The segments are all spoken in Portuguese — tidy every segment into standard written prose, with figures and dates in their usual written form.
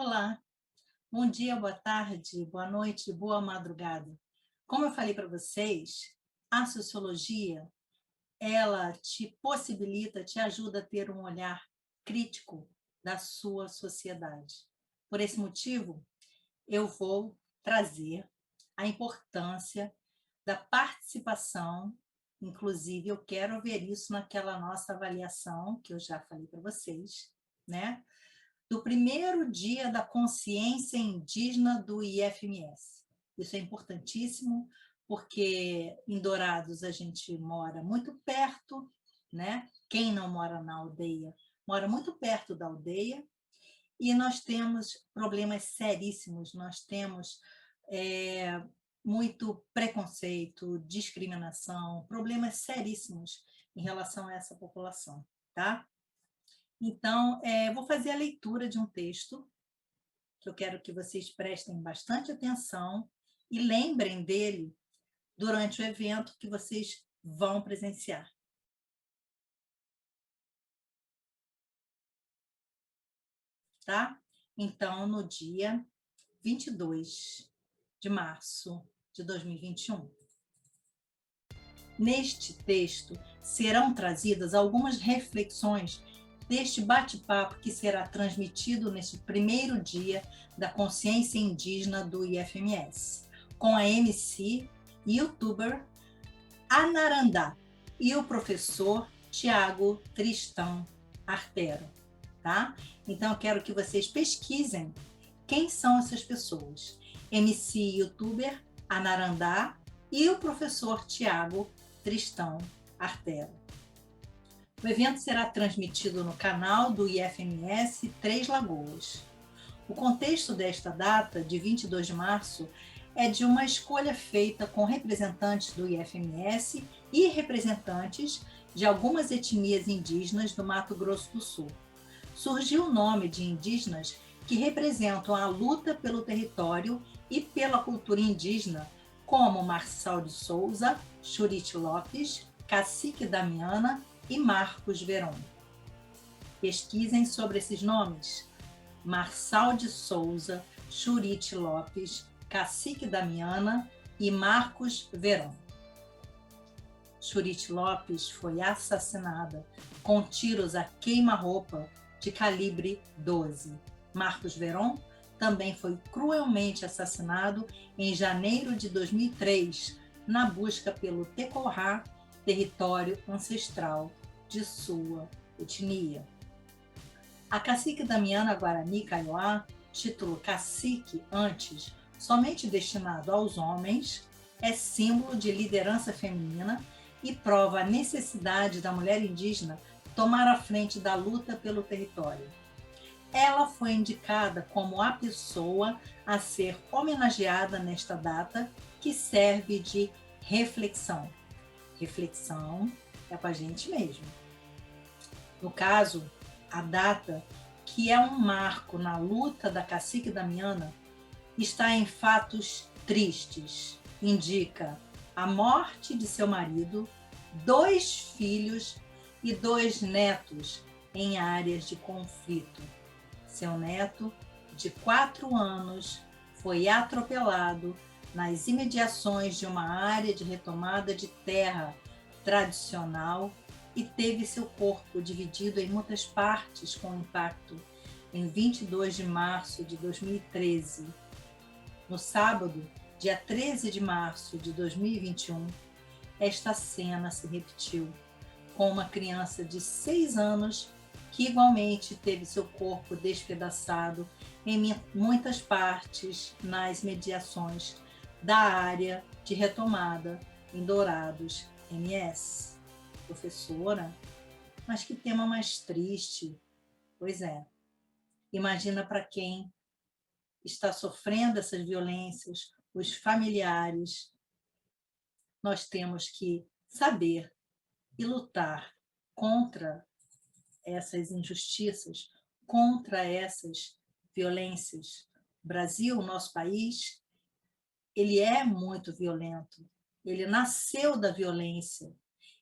Olá, bom dia, boa tarde, boa noite, boa madrugada. Como eu falei para vocês, a sociologia, ela te possibilita, te ajuda a ter um olhar crítico da sua sociedade. Por esse motivo, eu vou trazer a importância da participação, inclusive eu quero ver isso naquela nossa avaliação, que eu já falei para vocês, né? Do primeiro dia da consciência indígena do IFMS. Isso é importantíssimo, porque em Dourados a gente mora muito perto, né? Quem não mora na aldeia, mora muito perto da aldeia, e nós temos problemas seríssimos, nós temos muito preconceito, discriminação, problemas seríssimos em relação a essa população, tá? Então, vou fazer a leitura de um texto, que eu quero que vocês prestem bastante atenção e lembrem dele durante o evento que vocês vão presenciar. Tá? Então, no dia 22 de março de 2021. Neste texto serão trazidas algumas reflexões deste bate-papo que será transmitido neste primeiro dia da consciência indígena do IFMS, com a MC e youtuber Anarandá e o professor Tiago Tristão Artero, tá? Então, eu quero que vocês pesquisem quem são essas pessoas. MC e youtuber Anarandá e o professor Tiago Tristão Artero. O evento será transmitido no canal do IFMS Três Lagoas. O contexto desta data, de 22 de março, é de uma escolha feita com representantes do IFMS e representantes de algumas etnias indígenas do Mato Grosso do Sul. Surgiu o nome de indígenas que representam a luta pelo território e pela cultura indígena, como Marçal de Souza, Churite Lopes, Cacique Damiana e Marcos Veron. Pesquisem sobre esses nomes. Marçal de Souza, Churite Lopes, Cacique Damiana e Marcos Veron. Churite Lopes foi assassinada com tiros a queima-roupa de calibre 12. Marcos Veron também foi cruelmente assassinado em janeiro de 2003, na busca pelo Tecorá, território ancestral de sua etnia. A cacique Damiana Guarani Kaiowá, título cacique antes somente destinado aos homens, é símbolo de liderança feminina e prova a necessidade da mulher indígena tomar a frente da luta pelo território. Ela foi indicada como a pessoa a ser homenageada nesta data, que serve de reflexão. Reflexão é com a gente mesmo. No caso, a data, que é um marco na luta da cacique Damiana, está em fatos tristes. Indica a morte de seu marido, 2 filhos e 2 netos em áreas de conflito. Seu neto, de 4 anos, foi atropelado nas imediações de uma área de retomada de terra tradicional e teve seu corpo dividido em muitas partes com impacto em 22 de março de 2013. No sábado, dia 13 de março de 2021, esta cena se repetiu, com uma criança de 6 anos que igualmente teve seu corpo despedaçado em muitas partes nas mediações da área de retomada em Dourados, MS. Professora, mas que tema mais triste. Pois é, imagina para quem está sofrendo essas violências, os familiares. Nós temos que saber e lutar contra essas injustiças, contra essas violências. O Brasil, nosso país, ele é muito violento. Ele nasceu da violência.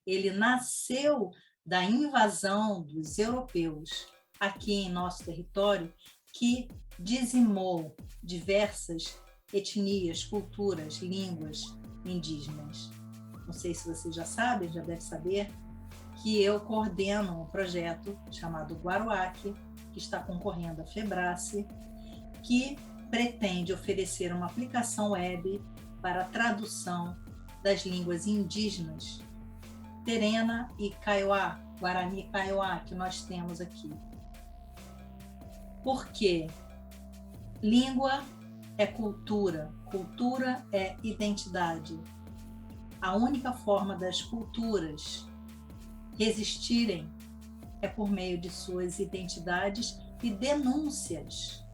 Ele nasceu da invasão dos europeus aqui em nosso território que dizimou diversas etnias, culturas, línguas indígenas. Não sei se vocês já sabem, já deve saber, que eu coordeno um projeto chamado Guaruac, que está concorrendo à Febrace, que pretende oferecer uma aplicação web para a tradução das línguas indígenas Terena e Kaiowá, Guarani e Kaiowá, que nós temos aqui. Porque língua é cultura, cultura é identidade. A única forma das culturas resistirem é por meio de suas identidades e denúncias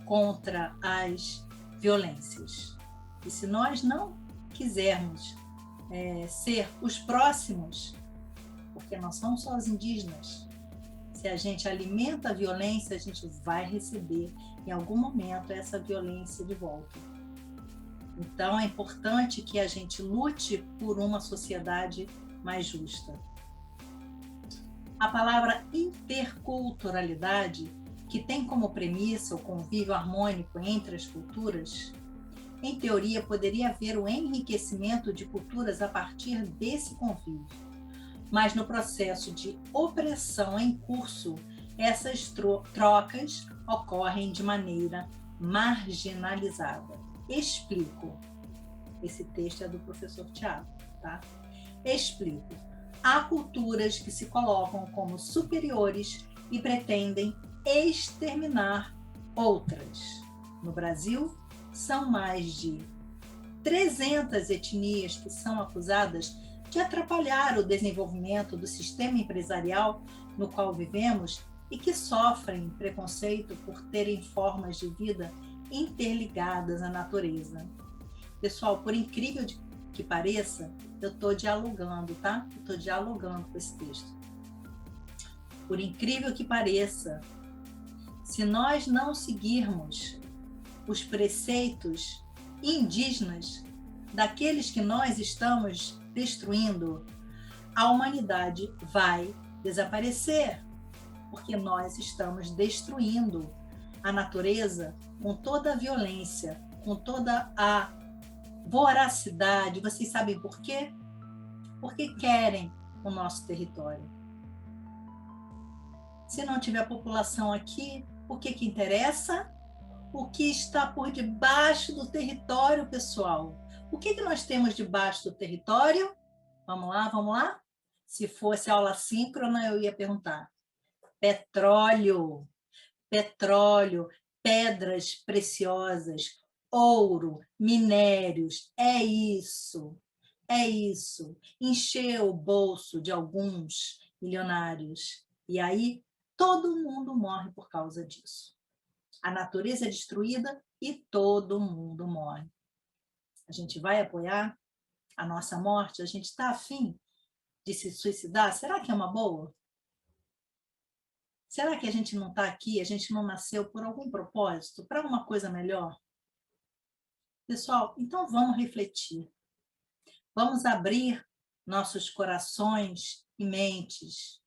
contra as violências. E se nós não quisermos ser os próximos, porque nós somos só os indígenas, se a gente alimenta a violência, a gente vai receber em algum momento essa violência de volta. Então é importante que a gente lute por uma sociedade mais justa. A palavra interculturalidade, que tem como premissa o convívio harmônico entre as culturas, em teoria poderia haver o enriquecimento de culturas a partir desse convívio. Mas no processo de opressão em curso, essas trocas ocorrem de maneira marginalizada. Explico. Esse texto é do professor Tiago, tá? Explico. Há culturas que se colocam como superiores e pretendem exterminar outras. No Brasil, são mais de 300 etnias que são acusadas de atrapalhar o desenvolvimento do sistema empresarial no qual vivemos e que sofrem preconceito por terem formas de vida interligadas à natureza. Pessoal, por incrível que pareça, eu estou dialogando, tá? Eu estou dialogando com esse texto. Por incrível que pareça, se nós não seguirmos os preceitos indígenas daqueles que nós estamos destruindo, a humanidade vai desaparecer, porque nós estamos destruindo a natureza com toda a violência, com toda a voracidade. Vocês sabem por quê? Porque querem o nosso território. Se não tiver população aqui, o que interessa? O que está por debaixo do território, pessoal? O que nós temos debaixo do território? Vamos lá, vamos lá? Se fosse aula síncrona, eu ia perguntar. Petróleo, petróleo, pedras preciosas, ouro, minérios, é isso. É isso. Encheu o bolso de alguns milionários. E aí, todo mundo morre por causa disso. A natureza é destruída e todo mundo morre. A gente vai apoiar a nossa morte? A gente está afim de se suicidar? Será que é uma boa? Será que a gente não está aqui, a gente não nasceu por algum propósito, para uma coisa melhor? Pessoal, então vamos refletir. Vamos abrir nossos corações e mentes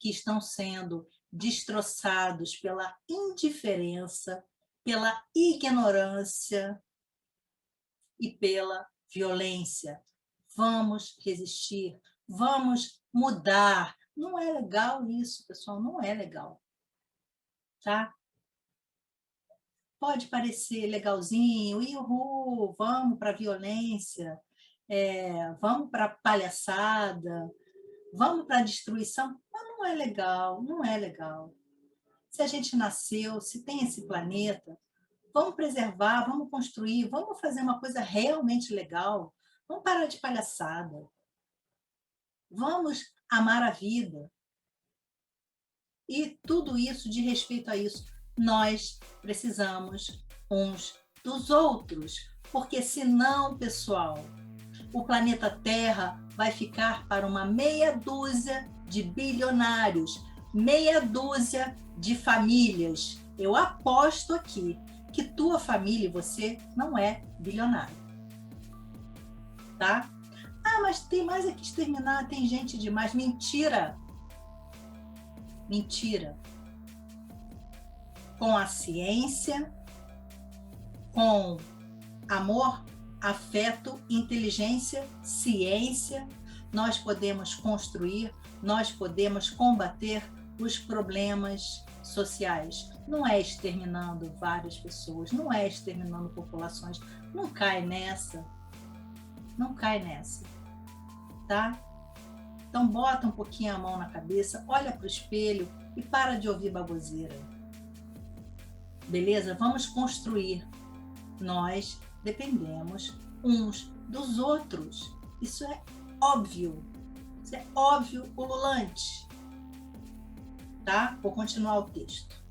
que estão sendo destroçados pela indiferença, pela ignorância e pela violência. Vamos resistir, vamos mudar. Não é legal isso, pessoal, não é legal. Tá? Pode parecer legalzinho, uhul, vamos para a violência, vamos para a palhaçada, vamos para a destruição, mas não é legal, não é legal. Se a gente nasceu, se tem esse planeta, vamos preservar, vamos construir, vamos fazer uma coisa realmente legal, vamos parar de palhaçada, vamos amar a vida. E tudo isso, de respeito a isso, nós precisamos uns dos outros, porque senão, pessoal, o planeta Terra vai ficar para uma meia dúzia de bilionários, meia dúzia de famílias. Eu aposto aqui que tua família e você não é bilionário. Tá? Ah, mas tem mais aqui exterminar, tem gente demais. Mentira! Mentira! com a ciência, com amor, afeto, inteligência, ciência, nós podemos construir, nós podemos combater os problemas sociais. Não é exterminando várias pessoas, não é exterminando populações. Não cai nessa. Não cai nessa. Tá? Então bota um pouquinho a mão na cabeça, olha para o espelho e para de ouvir baboseira. Beleza? Vamos construir. Nós dependemos uns dos outros. Isso é óbvio. Isso é óbvio, ululante. Tá? Vou continuar o texto.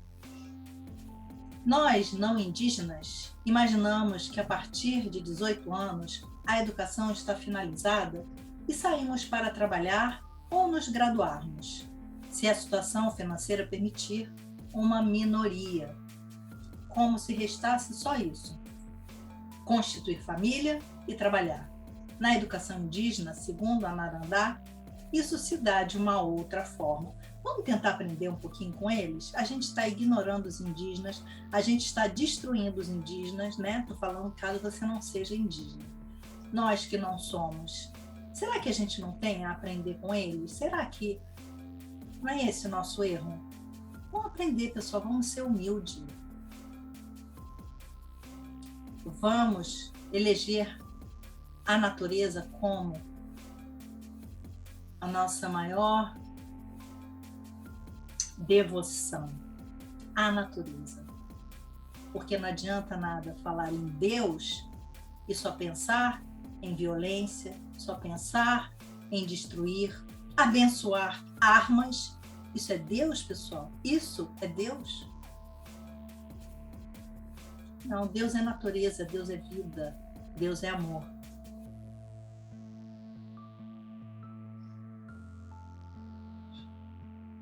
Nós, não indígenas, imaginamos que a partir de 18 anos a educação está finalizada e saímos para trabalhar ou nos graduarmos, se a situação financeira permitir, uma minoria. Como se restasse só isso: constituir família e trabalhar. Na educação indígena, segundo a Narandá, isso se dá de uma outra forma. Vamos tentar aprender um pouquinho com eles? A gente está ignorando os indígenas, a gente está destruindo os indígenas, né? Estou falando caso você não seja indígena. Nós que não somos, será que a gente não tem a aprender com eles? Será que não é esse o nosso erro? Vamos aprender, pessoal, vamos ser humildes. Vamos eleger a natureza como a nossa maior devoção à natureza. Porque não adianta nada falar em Deus e só pensar em violência, só pensar em destruir, abençoar armas. Isso é Deus, pessoal? Isso é Deus? Não, Deus é natureza, Deus é vida, Deus é amor.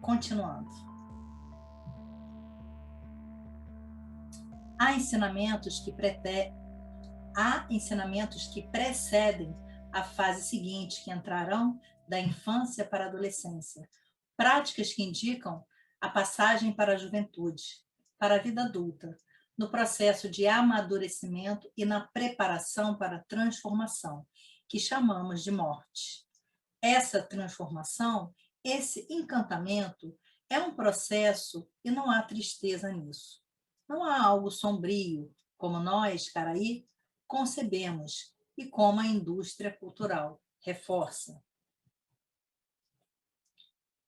Continuando. Há ensinamentos que precedem a fase seguinte, que entrarão da infância para a adolescência. Práticas que indicam a passagem para a juventude, para a vida adulta, no processo de amadurecimento e na preparação para a transformação, que chamamos de morte. Essa transformação, esse encantamento, é um processo e não há tristeza nisso. Não há algo sombrio, como nós, Caraí, concebemos e como a indústria cultural reforça.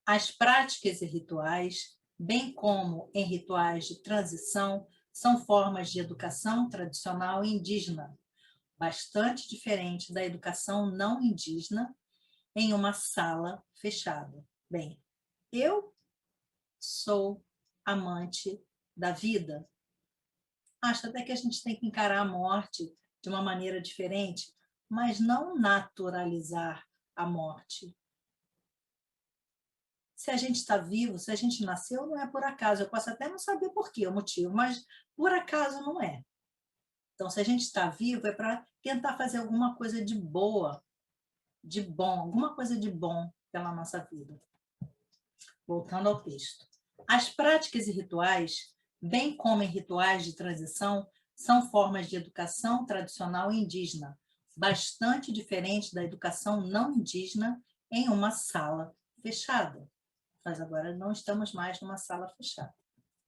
As práticas e rituais, bem como em rituais de transição, são formas de educação tradicional indígena, bastante diferente da educação não indígena em uma sala fechada. Bem, eu sou amante da vida. Acho até que a gente tem que encarar a morte de uma maneira diferente, mas não naturalizar a morte. Se a gente está vivo, se a gente nasceu, não é por acaso. Eu posso até não saber por quê, o motivo, mas por acaso não é. Então, se a gente está vivo, é para tentar fazer alguma coisa de boa, de bom, alguma coisa de bom pela nossa vida. Voltando ao texto. As práticas e rituais, bem como em rituais de transição, são formas de educação tradicional indígena, bastante diferente da educação não indígena em uma sala fechada. Mas agora não estamos mais numa sala fechada,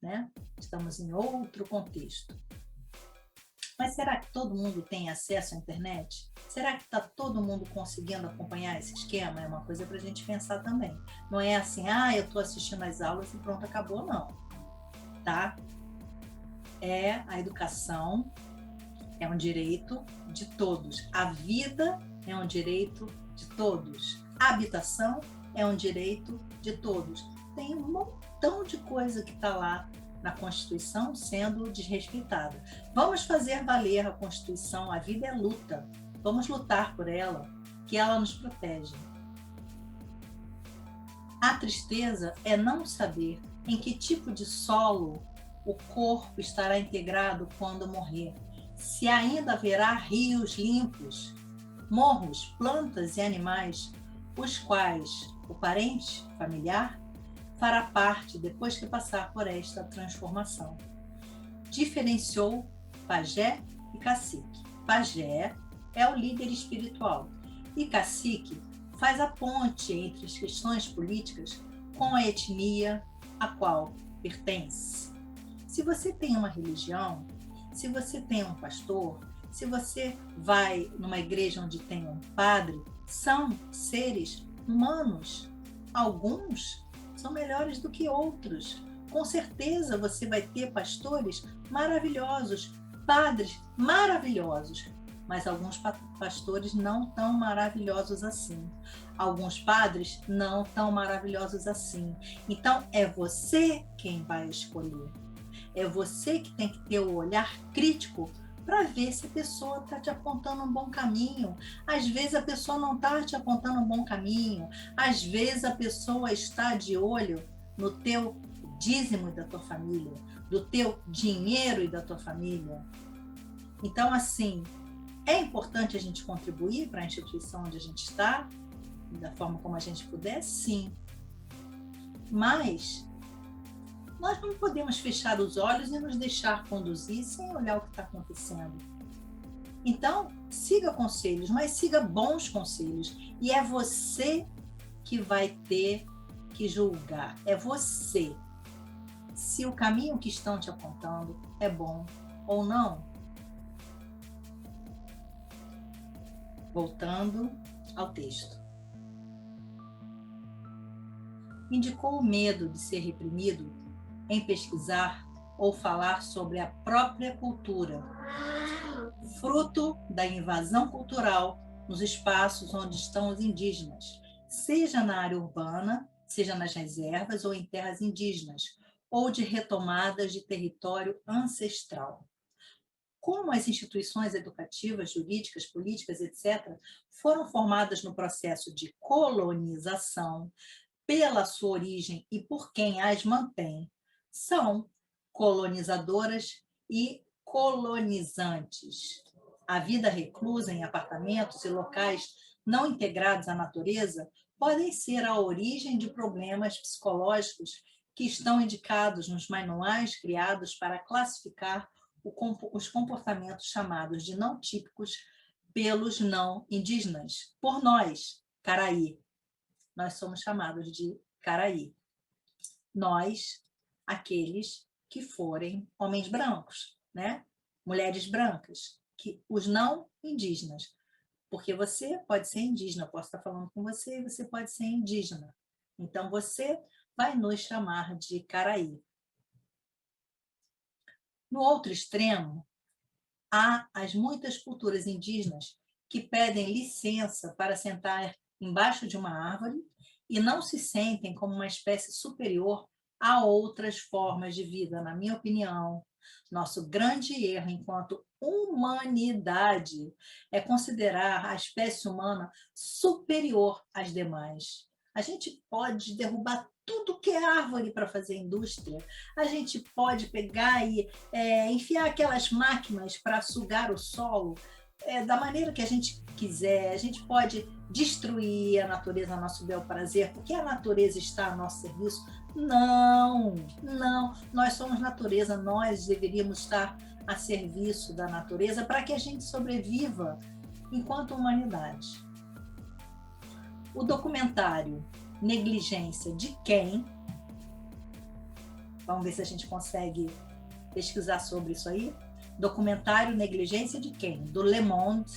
né? Estamos em outro contexto. Mas será que todo mundo tem acesso à internet? Será que está todo mundo conseguindo acompanhar esse esquema? É uma coisa para a gente pensar também. Não é assim, eu estou assistindo às aulas e pronto, acabou, não. Tá? A educação é um direito de todos. A vida é um direito de todos. A habitação é um direito de todos. Tem um montão de coisa que está lá na Constituição sendo desrespeitada. Vamos fazer valer a Constituição. A vida é luta. Vamos lutar por ela, que ela nos protege. A tristeza é não saber em que tipo de solo o corpo estará integrado quando morrer, se ainda haverá rios limpos, morros, plantas e animais, os quais o parente familiar fará parte depois que passar por esta transformação. diferenciou pajé e cacique. Pajé é o líder espiritual e cacique faz a ponte entre as questões políticas com a etnia a qual pertence. Se você tem uma religião, se você tem um pastor, se você vai numa igreja onde tem um padre, são seres humanos. Alguns são melhores do que outros. Com certeza você vai ter pastores maravilhosos, padres maravilhosos, mas alguns pastores não tão maravilhosos assim. Alguns padres não tão maravilhosos assim. Então, é você quem vai escolher. É você que tem que ter o olhar crítico para ver se a pessoa está te apontando um bom caminho. Às vezes a pessoa não está te apontando um bom caminho. Às vezes a pessoa está de olho no teu dízimo da tua família, do teu dinheiro e da tua família. Então, assim, é importante a gente contribuir para a instituição onde a gente está, da forma como a gente puder, sim. Mas nós não podemos fechar os olhos e nos deixar conduzir sem olhar o que está acontecendo. Então, siga conselhos, mas siga bons conselhos. E é você que vai ter que julgar. É você. Se o caminho que estão te apontando é bom ou não. Voltando ao texto. Indicou o medo de ser reprimido em pesquisar ou falar sobre a própria cultura, fruto da invasão cultural nos espaços onde estão os indígenas, seja na área urbana, seja nas reservas ou em terras indígenas, ou de retomadas de território ancestral. Como as instituições educativas, jurídicas, políticas, etc., foram formadas no processo de colonização pela sua origem e por quem as mantém, são colonizadoras e colonizantes. A vida reclusa em apartamentos e locais não integrados à natureza podem ser a origem de problemas psicológicos que estão indicados nos manuais criados para classificar os comportamentos chamados de não típicos pelos não indígenas. Por nós, Caraí, nós somos chamados de Caraí. Nós, aqueles que forem homens brancos, né? Mulheres brancas, os não indígenas. Porque você pode ser indígena, eu posso estar falando com você e você pode ser indígena. Então, você vai nos chamar de Caraí. No outro extremo, há as muitas culturas indígenas que pedem licença para sentar embaixo de uma árvore e não se sentem como uma espécie superior a outras formas de vida. Na minha opinião, nosso grande erro enquanto humanidade é considerar a espécie humana superior às demais. A gente pode derrubar tudo que é árvore para fazer indústria. A gente pode pegar e enfiar aquelas máquinas para sugar o solo da maneira que a gente quiser. A gente pode destruir a natureza a nosso bel prazer, porque a natureza está a nosso serviço. Não, não. Nós somos natureza, nós deveríamos estar a serviço da natureza para que a gente sobreviva enquanto humanidade. O documentário Negligência de Quem? Vamos ver se a gente consegue pesquisar sobre isso aí. Documentário Negligência de Quem? Do Le Monde.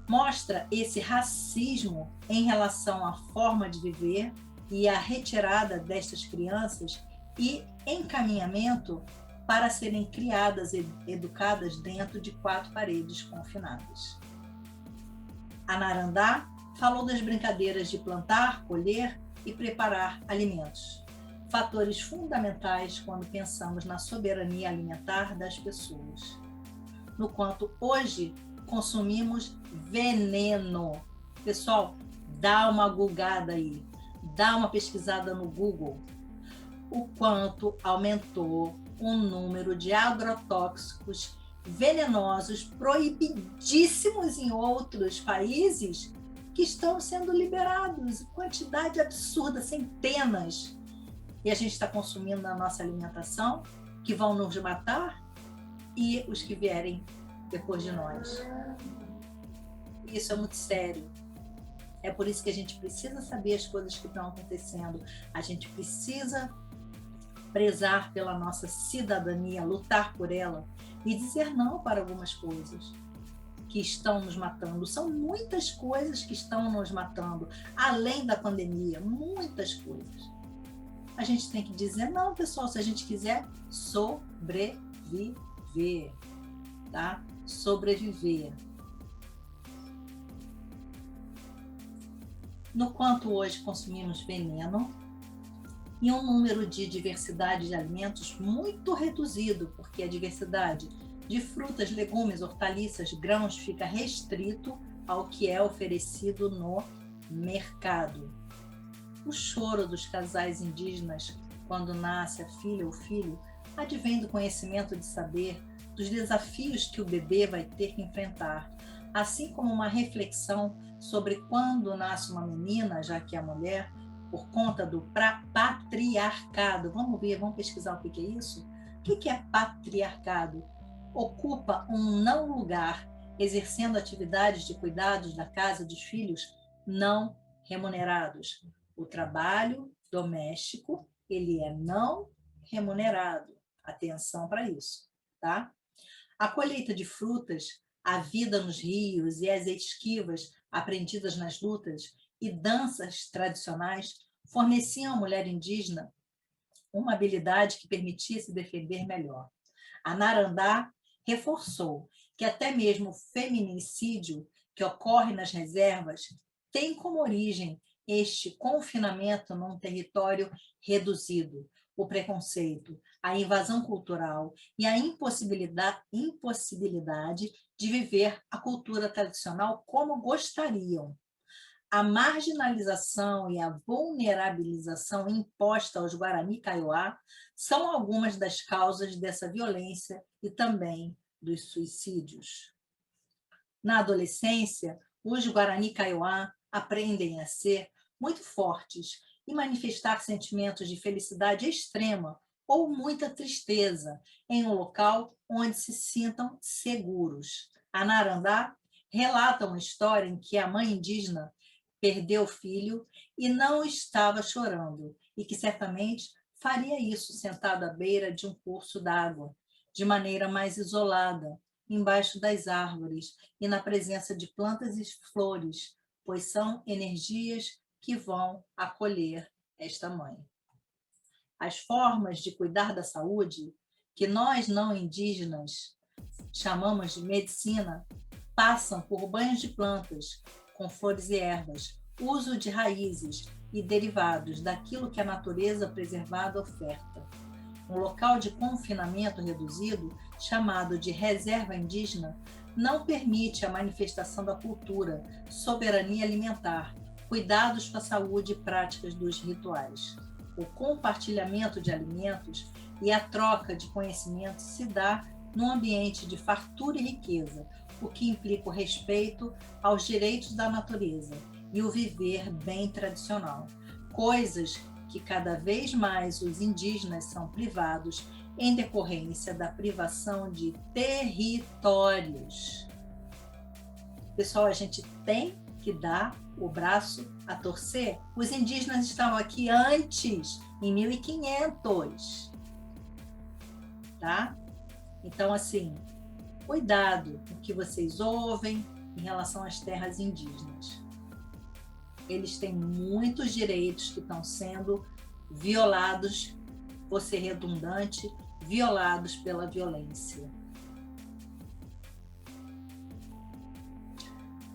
Mostra esse racismo em relação à forma de viver e a retirada destas crianças e encaminhamento para serem criadas e educadas dentro de 4 paredes confinadas. A Narandá falou das brincadeiras de plantar, colher e preparar alimentos, fatores fundamentais quando pensamos na soberania alimentar das pessoas. No quanto hoje consumimos veneno. Pessoal, dá uma googada aí, dá uma pesquisada no Google. O quanto aumentou o número de agrotóxicos venenosos proibidíssimos em outros países que estão sendo liberados, quantidade absurda, centenas. E a gente está consumindo na nossa alimentação. que vão nos matar e os que vierem depois de nós. Isso é muito sério. É por isso que a gente precisa saber as coisas que estão acontecendo. A gente precisa prezar pela nossa cidadania, lutar por ela e dizer não para algumas coisas que estão nos matando. São muitas coisas que estão nos matando, além da pandemia, muitas coisas. A gente tem que dizer não, pessoal, se a gente quiser sobreviver, tá? Sobreviver. No quanto hoje consumimos veneno e um número de diversidade de alimentos muito reduzido, porque a diversidade de frutas, legumes, hortaliças, grãos fica restrito ao que é oferecido no mercado. O choro dos casais indígenas quando nasce a filha ou filho advém do conhecimento de saber dos desafios que o bebê vai ter que enfrentar, assim como uma reflexão sobre quando nasce uma menina, já que a mulher, por conta do patriarcado, vamos ver, vamos pesquisar o que é isso? O que é patriarcado? Ocupa um não lugar, exercendo atividades de cuidados da casa dos filhos não remunerados. O trabalho doméstico, ele é não remunerado. Atenção para isso, tá? A colheita de frutas, a vida nos rios e as esquivas aprendidas nas lutas e danças tradicionais forneciam à mulher indígena uma habilidade que permitia se defender melhor. A Narandá reforçou que até mesmo o feminicídio que ocorre nas reservas tem como origem este confinamento num território reduzido, o preconceito, a invasão cultural e a impossibilidade de viver a cultura tradicional como gostariam. A marginalização e a vulnerabilização imposta aos Guarani Kaiowá são algumas das causas dessa violência e também dos suicídios. Na adolescência, os Guarani Kaiowá aprendem a ser muito fortes e manifestar sentimentos de felicidade extrema ou muita tristeza em um local onde se sintam seguros. A Narandá relata uma história em que a mãe indígena perdeu o filho e não estava chorando, e que certamente faria isso sentada à beira de um curso d'água, de maneira mais isolada, embaixo das árvores e na presença de plantas e flores, pois são energias que vão acolher esta mãe. As formas de cuidar da saúde, que nós não indígenas chamamos de medicina, passam por banhos de plantas, com flores e ervas, uso de raízes e derivados daquilo que a natureza preservada oferta. Um local de confinamento reduzido, chamado de reserva indígena, não permite a manifestação da cultura, soberania alimentar, cuidados com a saúde e práticas dos rituais. O compartilhamento de alimentos e a troca de conhecimento se dá num ambiente de fartura e riqueza, o que implica o respeito aos direitos da natureza e o viver bem tradicional, coisas que cada vez mais os indígenas são privados em decorrência da privação de territórios. Pessoal, a gente tem que dar o braço a torcer. Os indígenas estavam aqui antes, em 1500, tá? Então, assim, cuidado com o que vocês ouvem em relação às terras indígenas. Eles têm muitos direitos que estão sendo violados, vou ser redundante, violados pela violência.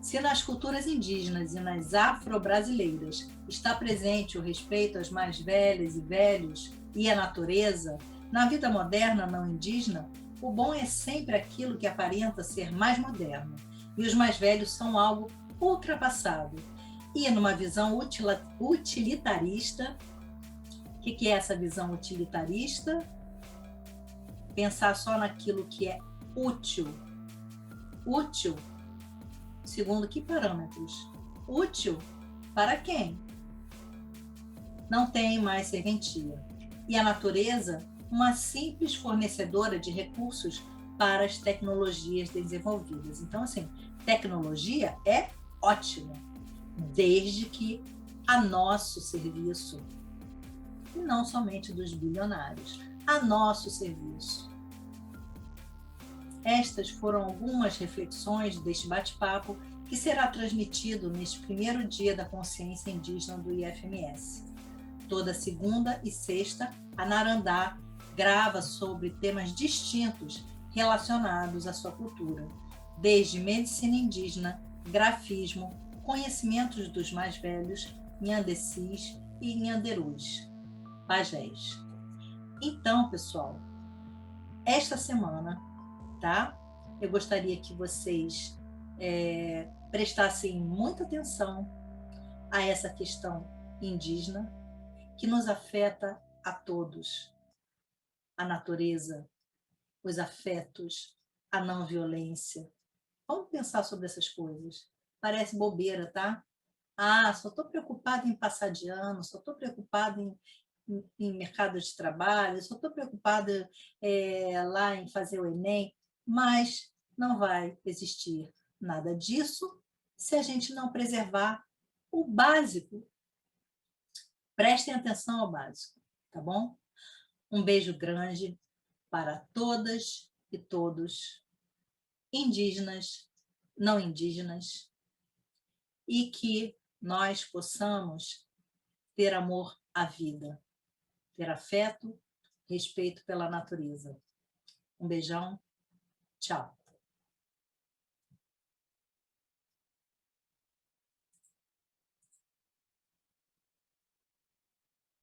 Se nas culturas indígenas e nas afro-brasileiras está presente o respeito às mais velhas e velhos e à natureza, na vida moderna não indígena, o bom é sempre aquilo que aparenta ser mais moderno, e os mais velhos são algo ultrapassado. E numa visão utilitarista, o que é essa visão utilitarista? Pensar só naquilo que é útil. Útil, segundo que parâmetros? Útil para quem? Não tem mais serventia. E a natureza uma simples fornecedora de recursos para as tecnologias desenvolvidas. Então, assim, tecnologia é ótimo, desde que a nosso serviço, e não somente dos bilionários, a nosso serviço. Estas foram algumas reflexões deste bate-papo que será transmitido neste primeiro dia da consciência indígena do IFMS. Toda segunda e sexta, a Narandá grava sobre temas distintos relacionados à sua cultura, desde medicina indígena, grafismo, conhecimentos dos mais velhos, Nhandecis e Nhanderus, pajés. Então, pessoal, esta semana, tá? Eu gostaria que vocês prestassem muita atenção a essa questão indígena, que nos afeta a todos. A natureza, os afetos, a não violência. Vamos pensar sobre essas coisas. Parece bobeira, tá? Ah, só estou preocupada em passar de ano, só estou preocupada em mercado de trabalho, só estou preocupada lá em fazer o Enem, mas não vai existir nada disso se a gente não preservar o básico. Prestem atenção ao básico, tá bom? Um beijo grande para todas e todos, indígenas, não indígenas, e que nós possamos ter amor à vida, ter afeto, respeito pela natureza. Um beijão, tchau.